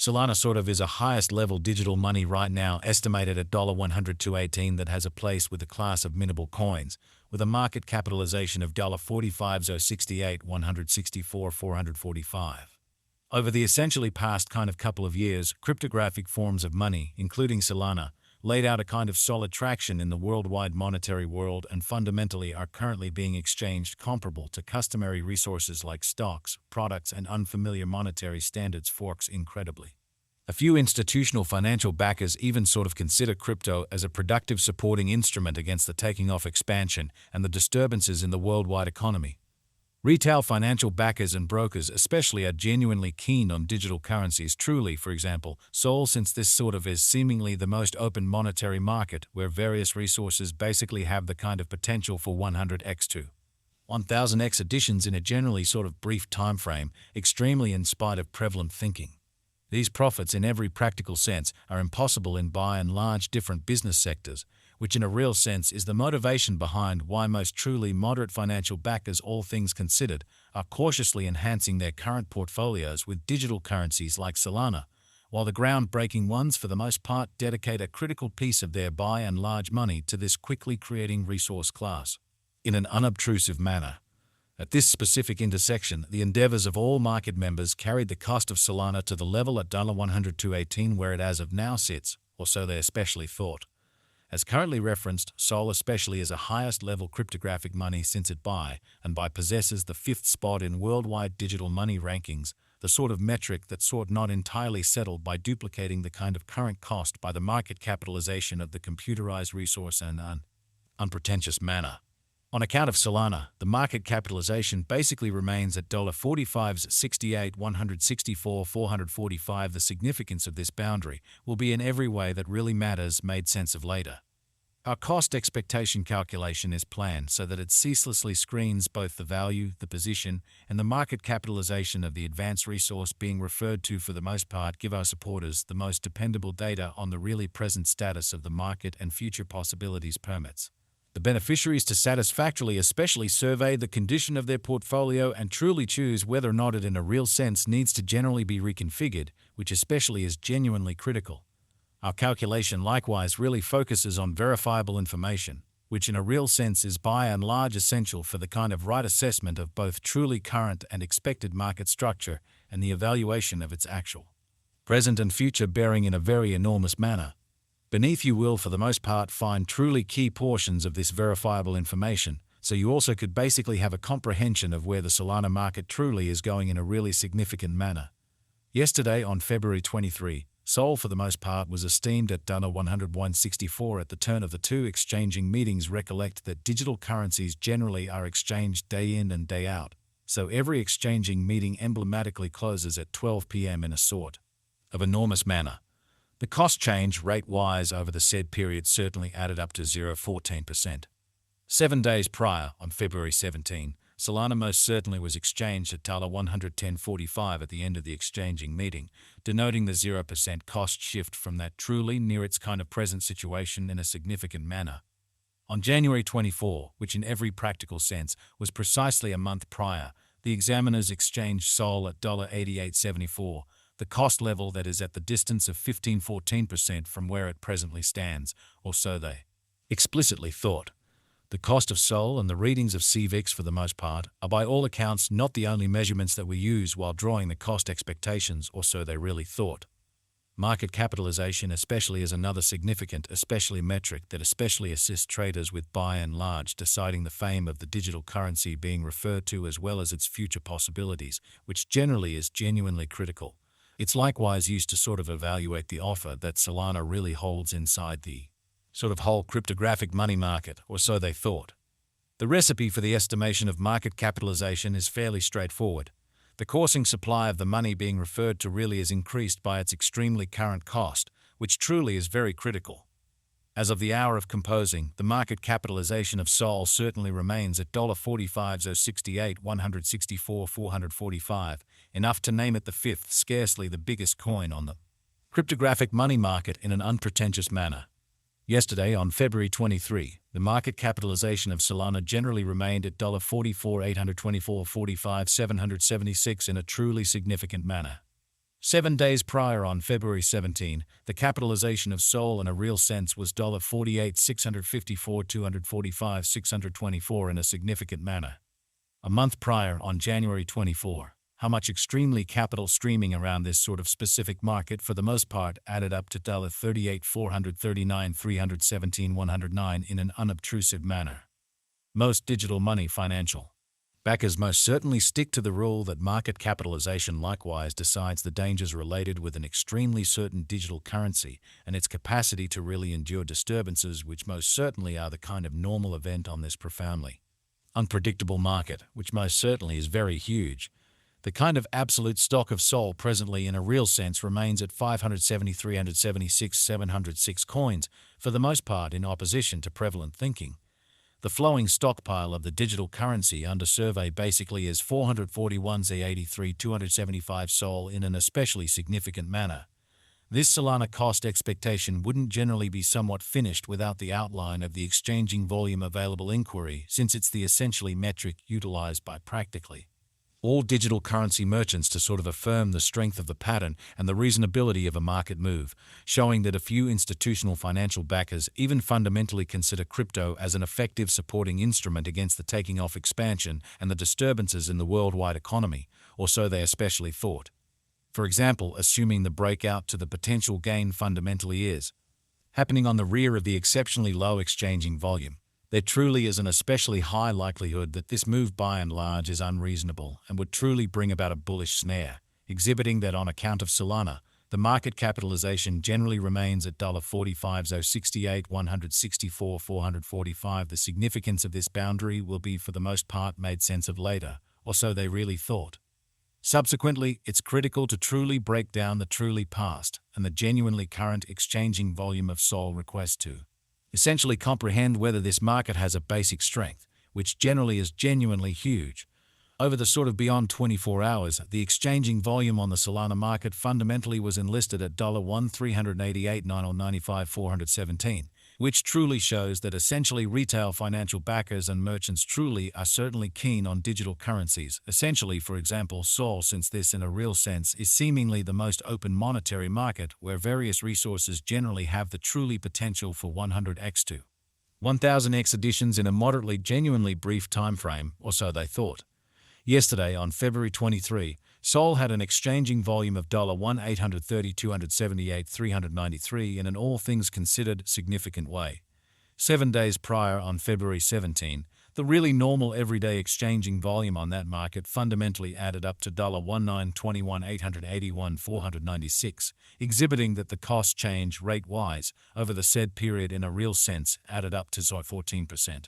Solana sort of is a highest level digital money right now, estimated at $100 to 18, that has a place with a class of mintable coins, with a market capitalization of $45 164 445. Over the essentially past kind of couple of years, cryptographic forms of money, including Solana, laid out a kind of solid traction in the worldwide monetary world and fundamentally are currently being exchanged comparable to customary resources like stocks, products, and unfamiliar monetary standards forks incredibly. A few institutional financial backers even sort of consider crypto as a productive supporting instrument against the taking off expansion and the disturbances in the worldwide economy. Retail financial backers and brokers especially are genuinely keen on digital currencies, truly, for example, Sol, since this sort of is seemingly the most open monetary market where various resources basically have the kind of potential for 100x to 1000x additions in a generally sort of brief time frame, extremely in spite of prevalent thinking. These profits in every practical sense are impossible in by and large different business sectors, which in a real sense is the motivation behind why most truly moderate financial backers, all things considered, are cautiously enhancing their current portfolios with digital currencies like Solana, while the groundbreaking ones for the most part dedicate a critical piece of their by and large money to this quickly creating resource class. In an unobtrusive manner. At this specific intersection, the endeavors of all market members carried the cost of Solana to the level at $100 to 18 where it as of now sits, or so they especially thought. As currently referenced, Sol especially is a highest level cryptographic money since it by possesses the 5th spot in worldwide digital money rankings, the sort of metric that's sort not entirely settled by duplicating the kind of current cost by the market capitalization of the computerized resource in an unpretentious manner. On account of Solana, the market capitalization basically remains at $45.68 164 445. The significance of this boundary will be in every way that really matters made sense of later. Our cost expectation calculation is planned so that it ceaselessly screens both the value, the position, and the market capitalization of the advanced resource being referred to for the most part give our supporters the most dependable data on the really present status of the market and future possibilities permits. The beneficiaries to satisfactorily especially survey the condition of their portfolio and truly choose whether or not it in a real sense needs to generally be reconfigured, which especially is genuinely critical. Our calculation likewise really focuses on verifiable information, which in a real sense is by and large essential for the kind of right assessment of both truly current and expected market structure and the evaluation of its actual, present and future bearing in a very enormous manner. Beneath you will for the most part find truly key portions of this verifiable information, so you also could basically have a comprehension of where the Solana market truly is going in a really significant manner. Yesterday on February 23, Sol for the most part was esteemed at $101.64 at the turn of the two exchanging meetings. Recollect that digital currencies generally are exchanged day in and day out, so every exchanging meeting emblematically closes at 12 p.m. in a sort of enormous manner. The cost change rate-wise over the said period certainly added up to 0.14%. 7 days prior, on February 17, Solana most certainly was exchanged at $110.45 at the end of the exchanging meeting, denoting the 0% cost shift from that truly near its kind of present situation in a significant manner. On January 24, which in every practical sense was precisely a month prior, the examiners exchanged Sol at $88.74, the cost level that is at the distance of 14% from where it presently stands, or so they explicitly thought. The cost of Sol and the readings of CVIX for the most part are by all accounts not the only measurements that we use while drawing the cost expectations, or so they really thought. Market capitalization especially is another significant, especially metric that especially assists traders with by and large deciding the fame of the digital currency being referred to as well as its future possibilities, which generally is genuinely critical. It's likewise used to sort of evaluate the offer that Solana really holds inside the sort of whole cryptographic money market, or so they thought. The recipe for the estimation of market capitalization is fairly straightforward. The coursing supply of the money being referred to really is increased by its extremely current cost, which truly is very critical. As of the hour of composing, the market capitalization of Sol certainly remains at $45.68 164 445, enough to name it the 5th, scarcely the biggest coin on the cryptographic money market in an unpretentious manner. Yesterday, on February 23, the market capitalization of Solana generally remained at $44 824 45 776 in a truly significant manner. 7 days prior, on February 17, the capitalization of Sol in a real sense was $48 654 245 624 in a significant manner. A month prior, on January 24, how much extremely capital streaming around this sort of specific market for the most part added up to $38 439 317 109 in an unobtrusive manner. Most digital money financial backers most certainly stick to the rule that market capitalization likewise decides the dangers related with an extremely certain digital currency and its capacity to really endure disturbances, which most certainly are the kind of normal event on this profoundly unpredictable market, which most certainly is very huge. The kind of absolute stock of Sol presently in a real sense remains at 570, 376, 706 coins, for the most part in opposition to prevalent thinking. The flowing stockpile of the digital currency under survey basically is 441 Z83 275 Sol in an especially significant manner. This Solana cost expectation wouldn't generally be somewhat finished without the outline of the exchanging volume available inquiry, since it's the essentially metric utilized by practically all digital currency merchants to sort of affirm the strength of the pattern and the reasonability of a market move, showing that a few institutional financial backers even fundamentally consider crypto as an effective supporting instrument against the taking off expansion and the disturbances in the worldwide economy, or so they especially thought. For example, assuming the breakout to the potential gain fundamentally is happening on the rear of the exceptionally low exchanging volume, there truly is an especially high likelihood that this move by and large is unreasonable and would truly bring about a bullish snare, exhibiting that on account of Solana, the market capitalization generally remains at $45,068 164 445. The significance of this boundary will be for the most part made sense of later, or so they really thought. Subsequently, it's critical to truly break down the truly past and the genuinely current exchanging volume of Sol requests to essentially comprehend whether this market has a basic strength, which generally is genuinely huge. Over the sort of beyond 24 hours, the exchanging volume on the Solana market fundamentally was enlisted at $1,388 995 417, which truly shows that essentially retail financial backers and merchants truly are certainly keen on digital currencies, essentially, for example, Sol, since this in a real sense is seemingly the most open monetary market where various resources generally have the truly potential for 100x to 1000x additions in a moderately genuinely brief time frame, or so they thought. Yesterday, on February 23, Sol had an exchanging volume of $1,830 278 393 in an all things considered significant way. 7 days prior, on February 17, the really normal everyday exchanging volume on that market fundamentally added up to $1921 881 496, exhibiting that the cost change rate-wise over the said period in a real sense added up to 14%.